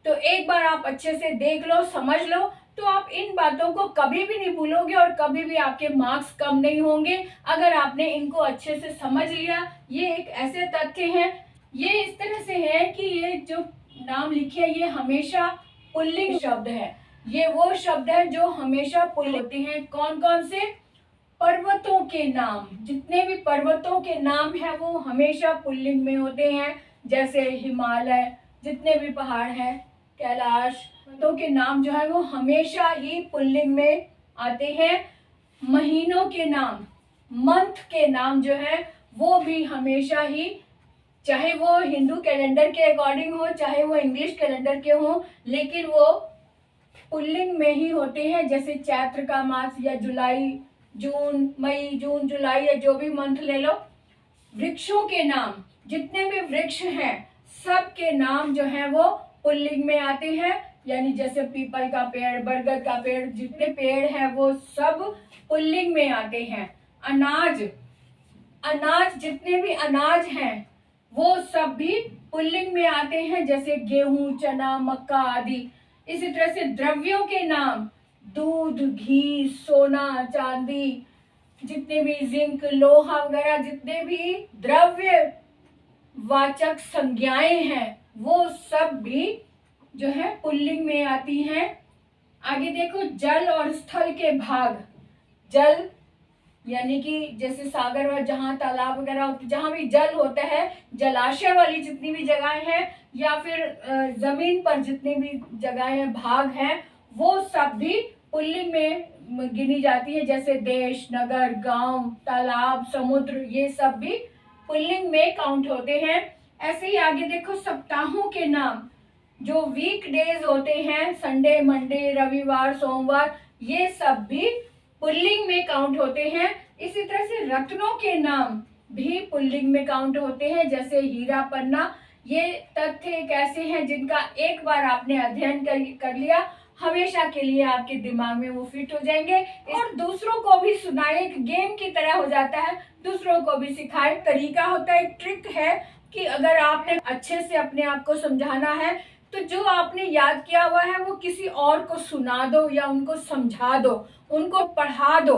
तो एक बार आप अच्छे से देख लो, समझ लो, तो आप इन बातों को कभी भी नहीं भूलोगे और कभी भी आपके मार्क्स कम नहीं होंगे अगर आपने इनको अच्छे से समझ लिया। ये एक ऐसे तथ्य हैं, ये इस तरह से है कि ये जो नाम लिखे ये हमेशा पुल्लिंग शब्द है। ये वो शब्द है जो हमेशा पुल्लिंग होते हैं। कौन कौन से? पर्वतों के नाम, जितने भी पर्वतों के नाम है वो हमेशा पुल्लिंग में होते हैं। जैसे हिमालय, जितने भी पहाड़ हैं, कैलाश, पर्वतों के नाम जो है वो हमेशा ही पुल्लिंग में आते हैं। महीनों के नाम, मंथ के नाम जो है वो भी हमेशा ही, चाहे वो हिंदू कैलेंडर के अकॉर्डिंग हो चाहे वो इंग्लिश कैलेंडर के हो, लेकिन वो पुल्लिंग में ही होते हैं। जैसे चैत्र का मास या जुलाई, जून, मई, जून, जुलाई या जो भी मंथ ले लो। वृक्षों के नाम, जितने भी वृक्ष हैं सब के नाम जो है वो पुल्लिंग में आते हैं। यानी जैसे पीपल का पेड़, बरगद का पेड़, जितने पेड़ हैं वो सब पुल्लिंग में आते हैं। अनाज, अनाज, जितने भी अनाज हैं वो सब भी पुल्लिंग में आते हैं। जैसे गेहूं, चना, मक्का आदि। इसी तरह से द्रव्यों के नाम, दूध, घी, सोना, चांदी, जितने भी जिंक, लोहा वगैरह, जितने भी द्रव्य वाचक संज्ञाएं हैं वो सब भी जो है पुल्लिंग में आती हैं। आगे देखो, जल और स्थल के भाग। जल यानी कि जैसे सागर और जहाँ तालाब वगैरह, जहाँ भी जल होता है, जलाशय वाली जितनी भी जगहें हैं या फिर जमीन पर जितनी भी जगहें, भाग हैं, वो सब भी पुल्लिंग में गिनी जाती है। जैसे देश, नगर, गांव, तालाब, समुद्र, ये सब भी पुल्लिंग में काउंट होते हैं। ऐसे ही आगे देखो, सप्ताहों के नाम, जो वीक डेज होते हैं, संडे, मंडे, रविवार, सोमवार, ये सब भी पुल्लिंग में काउंट होते हैं। इसी तरह से रत्नों के नाम भी पुल्लिंग में काउंट होते हैं। जैसे हीरा, पन्ना, ये तथ्य एक ऐसे हैं जिनका एक बार आपने अध्ययन कर लिया, हमेशा के लिए आपके दिमाग में वो फिट हो जाएंगे। और दूसरों को भी सुनाए, एक गेम की तरह हो जाता है, दूसरों को भी सिखाए। तरीका होता है, एक ट्रिक है कि अगर आपने अच्छे से अपने आप को समझाना है तो जो आपने याद किया हुआ है वो किसी और को सुना दो या उनको समझा दो, उनको पढ़ा दो,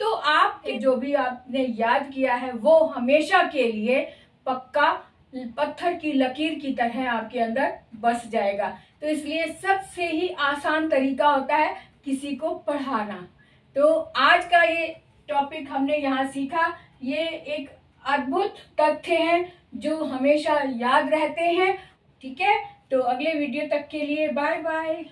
तो आपके जो भी आपने याद किया है वो हमेशा के लिए पक्का पत्थर की लकीर की तरह आपके अंदर बस जाएगा। तो इसलिए सबसे ही आसान तरीका होता है किसी को पढ़ाना। तो आज का ये टॉपिक हमने यहाँ सीखा, ये एक अद्भुत तथ्य हैं जो हमेशा याद रहते हैं। ठीक है, तो अगले वीडियो तक के लिए बाय बाय।